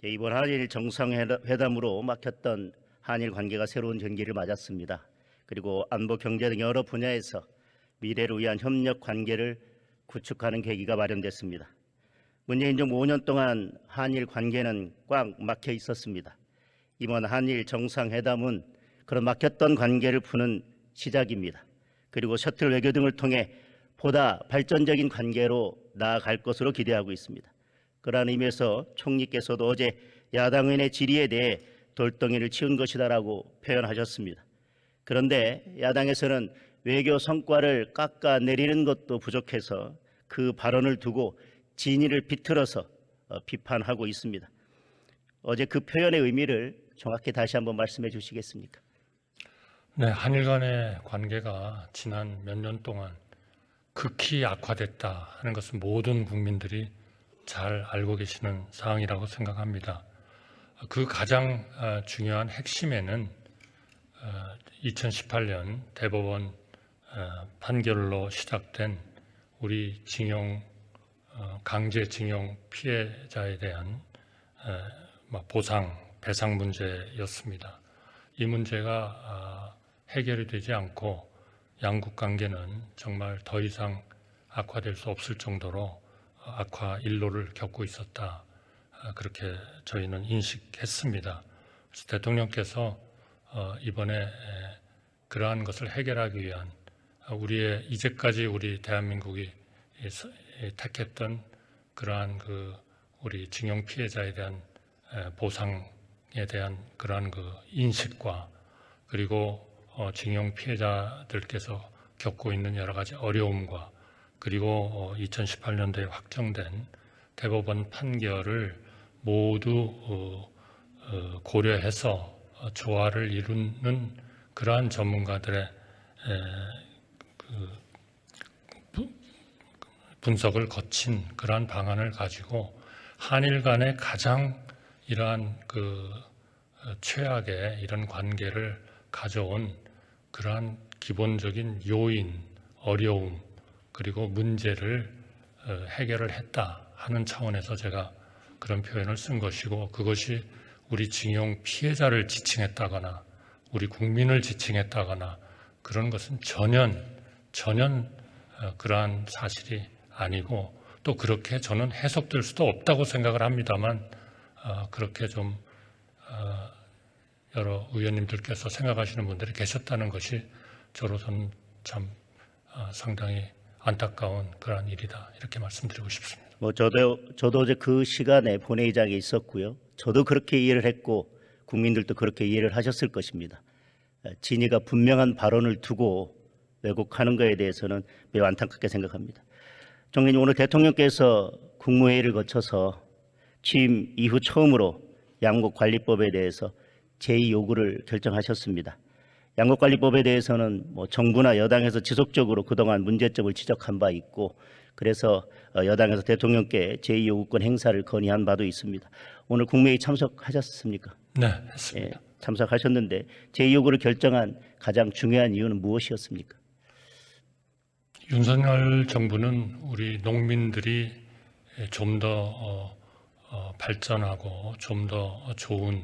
이번 한일 정상회담으로 막혔던 한일 관계가 새로운 전기를 맞았습니다. 그리고 안보, 경제 등 여러 분야에서 미래를 위한 협력 관계를 구축하는 계기가 마련됐습니다. 문재인 정부 5년 동안 한일 관계는 꽉 막혀 있었습니다. 이번 한일 정상회담은 그런 막혔던 관계를 푸는 시작입니다. 그리고 셔틀 외교 등을 통해 보다 발전적인 관계로 나아갈 것으로 기대하고 있습니다. 그러한 의미에서 총리께서도 어제 야당 의원의 질의에 대해 돌덩이를 치운 것이다라고 표현하셨습니다. 그런데 야당에서는 외교 성과를 깎아내리는 것도 부족해서 그 발언을 두고 진위를 비틀어서 비판하고 있습니다. 어제 그 표현의 의미를 정확히 다시 한번 말씀해 주시겠습니까? 네, 한일 간의 관계가 지난 몇 년 동안 극히 악화됐다 하는 것은 모든 국민들이 잘 알고 계시는 사항이라고 생각합니다. 그 가장 중요한 핵심에는 2018년 대법원 판결로 시작된 우리 강제징용 피해자에 대한 보상, 배상 문제였습니다. 이 문제가 해결이 되지 않고 양국 관계는 정말 더 이상 악화될 수 없을 정도로 악화 일로를 겪고 있었다. 그렇게 저희는 인식했습니다. 그래서 대통령께서 이번에 그러한 것을 해결하기 위한 이제까지 우리 대한민국이 택했던 그러한 우리 징용 피해자에 대한 보상에 대한 그러한 인식과 그리고 징용 피해자들께서 겪고 있는 여러 가지 어려움과 그리고 2018년도에 확정된 대법원 판결을 모두 고려해서 조화를 이루는 그러한 전문가들의 분석을 거친 그러한 방안을 가지고 한일 간의 가장 이러한 최악의 이런 관계를 가져온 그러한 기본적인 요인, 어려움 그리고 문제를 해결을 했다 하는 차원에서 제가 그런 표현을 쓴 것이고 그것이 우리 징용 피해자를 지칭했다거나 우리 국민을 지칭했다거나 그런 것은 전혀 그러한 사실이 아니고 또 그렇게 저는 해석될 수도 없다고 생각을 합니다만 그렇게 좀 여러 의원님들께서 생각하시는 분들이 계셨다는 것이 저로서는 참 상당히 안타까운 그러한 일이다 이렇게 말씀드리고 싶습니다. 저도 어제 그 시간에 본회의장에 있었고요. 저도 그렇게 이해를 했고 국민들도 그렇게 이해를 하셨을 것입니다. 진위가 분명한 발언을 두고 왜곡하는 것에 대해서는 매우 안타깝게 생각합니다. 총리님, 오늘 대통령께서 국무회의를 거쳐서 취임 이후 처음으로 양국관리법에 대해서 제2요구를 결정하셨습니다. 양국관리법에 대해서는 정부나 여당에서 지속적으로 그동안 문제점을 지적한 바 있고 그래서 여당에서 대통령께 제2요구권 행사를 건의한 바도 있습니다. 오늘 국무회의 참석하셨습니까? 네, 했습니다. 참석하셨는데 제2요구를 결정한 가장 중요한 이유는 무엇이었습니까? 윤석열 정부는 우리 농민들이 좀 더 발전하고 좀 더 좋은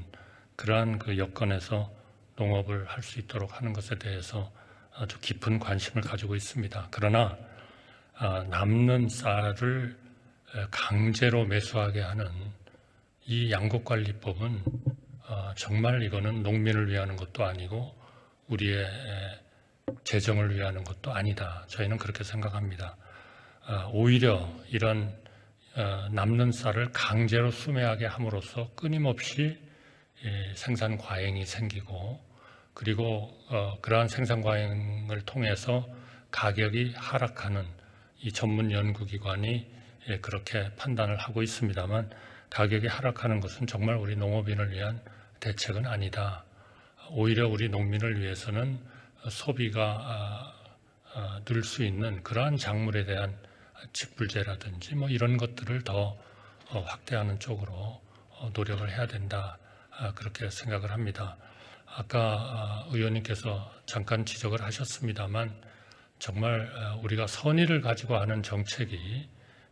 그러한 여건에서 농업을 할 수 있도록 하는 것에 대해서 아주 깊은 관심을 가지고 있습니다. 그러나 남는 쌀을 강제로 매수하게 하는 이 양국관리법은 정말 이거는 농민을 위하는 것도 아니고 우리의 재정을 위하는 것도 아니다. 저희는 그렇게 생각합니다. 오히려 이런 남는 쌀을 강제로 수매하게 함으로써 끊임없이 생산 과잉이 생기고 그리고 그러한 생산 과잉을 통해서 가격이 하락하는 이 전문 연구기관이 그렇게 판단을 하고 있습니다만 가격이 하락하는 것은 정말 우리 농업인을 위한 대책은 아니다. 오히려 우리 농민을 위해서는 소비가 늘 수 있는 그러한 작물에 대한 직불제라든지 이런 것들을 더 확대하는 쪽으로 노력을 해야 된다. 그렇게 생각을 합니다. 아까 의원님께서 잠깐 지적을 하셨습니다만 정말 우리가 선의를 가지고 하는 정책이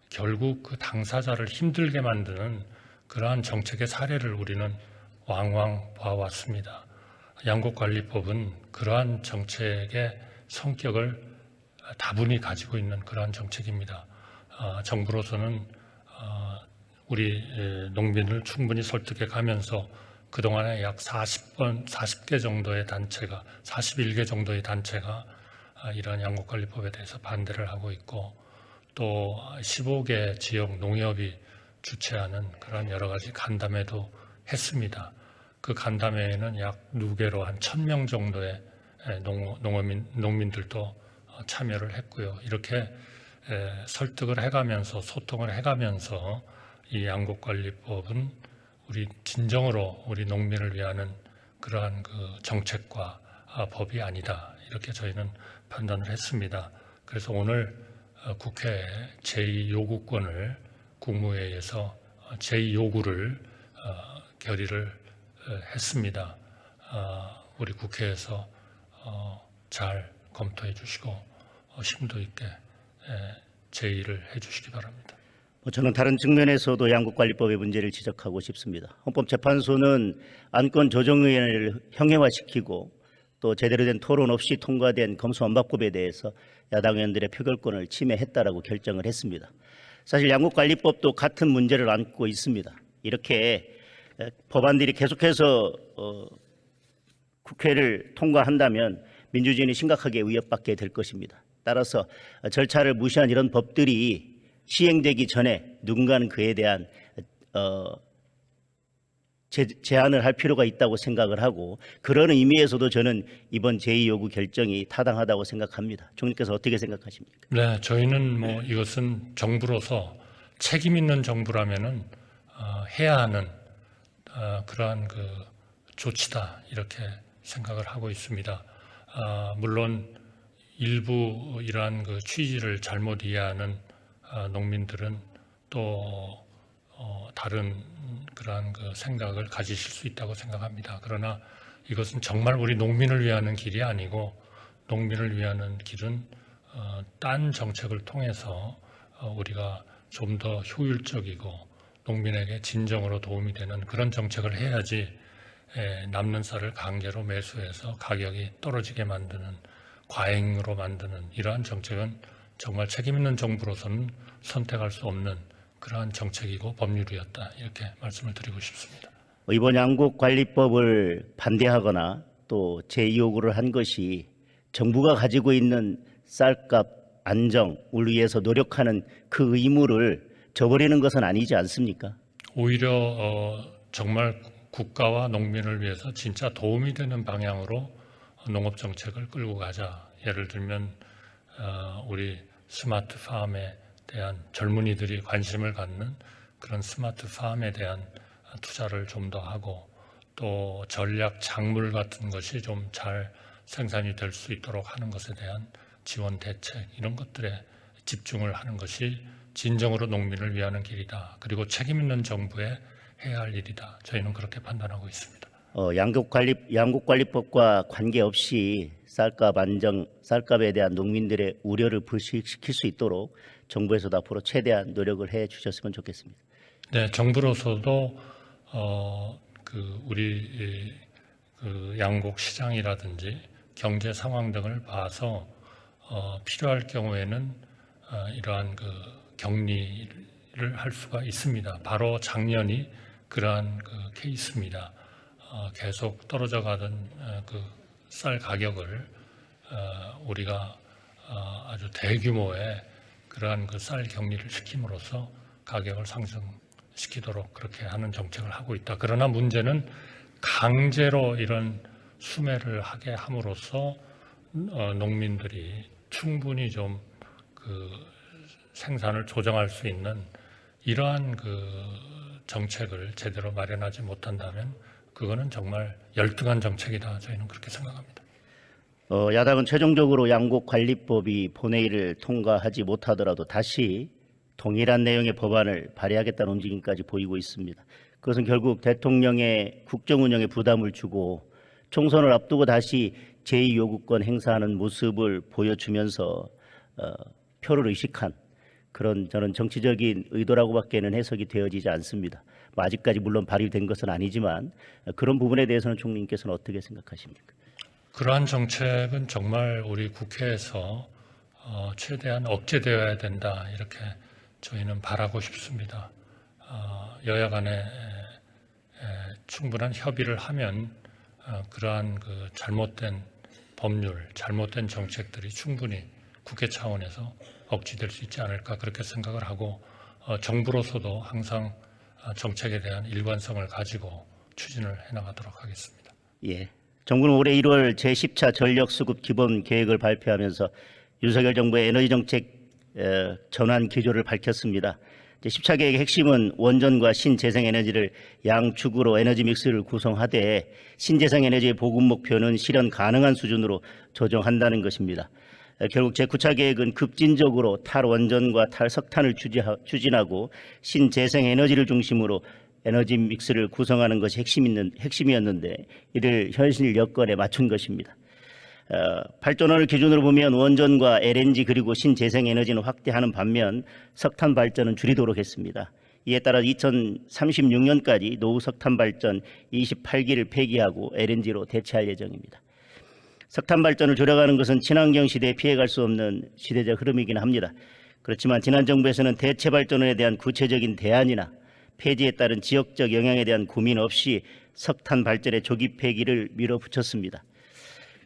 결국 그 당사자를 힘들게 만드는 그러한 정책의 사례를 우리는 왕왕 봐왔습니다. 양곡관리법은 그러한 정책의 성격을 다분히 가지고 있는 그러한 정책입니다. 정부로서는 우리 농민을 충분히 설득해 가면서 그동안에 약 40개 정도의 단체가, 41개 정도의 단체가 이러한 양곡관리법에 대해서 반대를 하고 있고, 또 15개 지역 농협이 주최하는 그런 여러 가지 간담회도 했습니다. 그 간담회에는 약 누계로 한 1,000명 정도의 농민들도 참여를 했고요. 이렇게 설득을 해가면서 소통을 해가면서 이 양곡관리법은 우리 진정으로 우리 농민을 위하는 그러한 그 정책과 법이 아니다, 이렇게 저희는 판단을 했습니다. 그래서 오늘 국회에 제2요구권을 국무회의에서 제2요구를 결의를 했습니다. 우리 국회에서 잘 검토해 주시고 심도 있게 제의를 해 주시기 바랍니다. 저는 다른 측면에서도 양곡관리법의 문제를 지적하고 싶습니다. 헌법재판소는 안건조정위원회를 형해화시키고 또 제대로 된 토론 없이 통과된 검수완박법에 대해서 야당 의원들의 표결권을 침해했다라고 결정을 했습니다. 사실 양곡관리법도 같은 문제를 안고 있습니다. 이렇게 법안들이 계속해서 국회를 통과한다면 민주주의는 심각하게 위협받게 될 것입니다. 따라서 절차를 무시한 이런 법들이 시행되기 전에 누군가는 그에 대한 제한을 할 필요가 있다고 생각을 하고, 그런 의미에서도 저는 이번 제2요구 결정이 타당하다고 생각합니다. 총리께서 어떻게 생각하십니까? 네, 저희는 이것은 정부로서 책임 있는 정부라면은 해야 하는 그러한 그 조치다, 이렇게 생각을 하고 있습니다. 물론 일부 이러한 그 취지를 잘못 이해하는 농민들은 또 다른 그러한 그 생각을 가지실 수 있다고 생각합니다. 그러나 이것은 정말 우리 농민을 위하는 길이 아니고, 농민을 위하는 길은 딴 정책을 통해서 우리가 좀 더 효율적이고 농민에게 진정으로 도움이 되는 그런 정책을 해야지, 남는 쌀을 강제로 매수해서 가격이 떨어지게 만드는, 과잉으로 만드는 이러한 정책은 정말 책임 있는 정부로서는 선택할 수 없는 그러한 정책이고 법률이었다, 이렇게 말씀을 드리고 싶습니다. 이번 양곡관리법을 반대하거나 또 제2요구를 한 것이 정부가 가지고 있는 쌀값 안정을 위해서 노력하는 그 의무를 저버리는 것은 아니지 않습니까? 오히려 정말 국가와 농민을 위해서 진짜 도움이 되는 방향으로 농업 정책을 끌고 가자. 예를 들면 우리 스마트팜에 대한 젊은이들이 관심을 갖는 그런 스마트팜에 대한 투자를 좀 더 하고, 또 전략 작물 같은 것이 좀 잘 생산이 될 수 있도록 하는 것에 대한 지원 대책, 이런 것들에 집중을 하는 것이 진정으로 농민을 위하는 길이다. 그리고 책임 있는 정부의 해야 할 일이다. 저희는 그렇게 판단하고 있습니다. 양곡관리법과 관계없이 쌀값 안정, 쌀값에 대한 농민들의 우려를 불식시킬 수 있도록 정부에서도 앞으로 최대한 노력을 해 주셨으면 좋겠습니다. 네, 정부로서도 우리 양곡 시장이라든지 경제 상황 등을 봐서 필요할 경우에는 이러한 그 격리를 할 수가 있습니다. 바로 작년이 그러한 그 케이스입니다. 계속 떨어져 가던 그 쌀 가격을 우리가 아주 대규모의 그러한 그 쌀 격리를 시킴으로써 가격을 상승시키도록 그렇게 하는 정책을 하고 있다. 그러나 문제는 강제로 이런 수매를 하게 함으로써 농민들이 충분히 좀 그 생산을 조정할 수 있는 이러한 그 정책을 제대로 마련하지 못한다면 그거는 정말 열등한 정책이다. 저희는 그렇게 생각합니다. 야당은 최종적으로 양곡관리법이 본회의를 통과하지 못하더라도 다시 동일한 내용의 법안을 발의하겠다는 움직임까지 보이고 있습니다. 그것은 결국 대통령의 국정운영에 부담을 주고 총선을 앞두고 다시 제2요구권 행사하는 모습을 보여주면서 표를 의식한 그런 저는 정치적인 의도라고밖에는 해석이 되어지지 않습니다. 뭐 아직까지 물론 발의된 것은 아니지만 그런 부분에 대해서는 총리님께서는 어떻게 생각하십니까? 그러한 정책은 정말 우리 국회에서 최대한 억제되어야 된다 이렇게 저희는 바라고 싶습니다. 여야 간에 충분한 협의를 하면 그러한 그 잘못된 법률, 잘못된 정책들이 충분히 국회 차원에서 억지될 수 있지 않을까 그렇게 생각을 하고 정부로서도 항상 정책에 대한 일관성을 가지고 추진을 해나가도록 하겠습니다. 예. 정부는 올해 1월 제10차 전력수급 기본 계획을 발표하면서 윤석열 정부의 에너지 정책 전환 기조를 밝혔습니다. 10차 계획의 핵심은 원전과 신재생에너지를 양축으로 에너지 믹스를 구성하되 신재생 에너지의 보급 목표는 실현 가능한 수준으로 조정한다는 것입니다. 결국 제9차 계획은 급진적으로 탈원전과 탈석탄을 추진하고 신재생에너지를 중심으로 에너지 믹스를 구성하는 것이 핵심이었는데 이를 현실 여건에 맞춘 것입니다. 발전원을 기준으로 보면 원전과 LNG 그리고 신재생에너지는 확대하는 반면 석탄 발전은 줄이도록 했습니다. 이에 따라 2036년까지 노후 석탄 발전 28기를 폐기하고 LNG로 대체할 예정입니다. 석탄 발전을 줄여가는 것은 친환경 시대에 피해갈 수 없는 시대적 흐름이긴 합니다. 그렇지만 지난 정부에서는 대체 발전원에 대한 구체적인 대안이나 폐지에 따른 지역적 영향에 대한 고민 없이 석탄 발전의 조기 폐기를 밀어붙였습니다.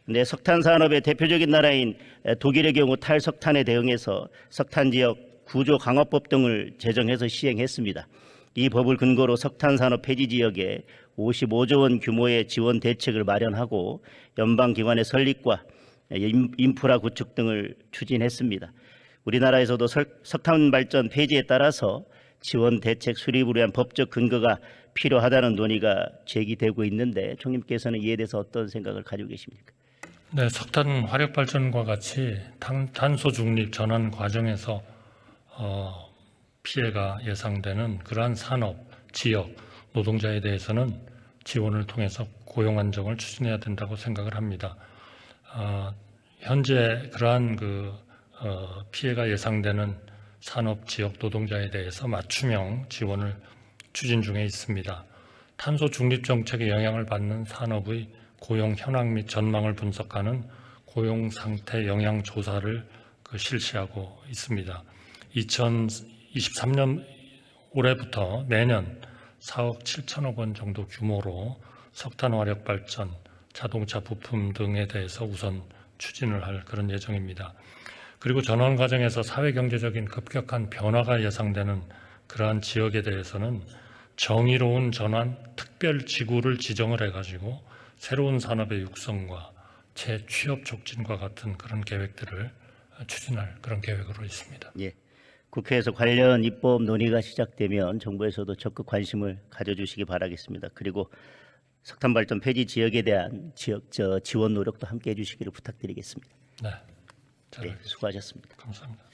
그런데 석탄 산업의 대표적인 나라인 독일의 경우 탈석탄에 대응해서 석탄 지역 구조 강화법 등을 제정해서 시행했습니다. 이 법을 근거로 석탄 산업 폐지 지역에 55조 원 규모의 지원 대책을 마련하고 연방 기관의 설립과 인프라 구축 등을 추진했습니다. 우리나라에서도 석탄 발전 폐지에 따라서 지원 대책 수립을 위한 법적 근거가 필요하다는 논의가 제기되고 있는데 총리께서는 이에 대해서 어떤 생각을 가지고 계십니까? 네, 석탄 화력 발전과 같이 탄소 중립 전환 과정에서 피해가 예상되는 그러한 산업, 지역, 노동자에 대해서는 지원을 통해서 고용 안정을 추진해야 된다고 생각을 합니다. 현재 그러한 피해가 예상되는 산업, 지역 노동자에 대해서 맞춤형 지원을 추진 중에 있습니다. 탄소 중립 정책의 영향을 받는 산업의 고용 현황 및 전망을 분석하는 고용 상태 영향 조사를 실시하고 있습니다. 2023년 올해부터 매년 4억 7천억 원 정도 규모로 석탄 화력 발전, 자동차 부품 등에 대해서 우선 추진을 할 그런 예정입니다. 그리고 전환 과정에서 사회 경제적인 급격한 변화가 예상되는 그러한 지역에 대해서는 정의로운 전환 특별 지구를 지정을 해가지고 새로운 산업의 육성과 재취업 촉진과 같은 그런 계획들을 추진할 그런 계획으로 있습니다. 예. 국회에서 관련 입법 논의가 시작되면 정부에서도 적극 관심을 가져주시기 바라겠습니다. 그리고 석탄 발전 폐지 지역에 대한 지원 노력도 함께 해주시기를 부탁드리겠습니다. 네, 잘 네, 알겠습니다. 수고하셨습니다. 감사합니다.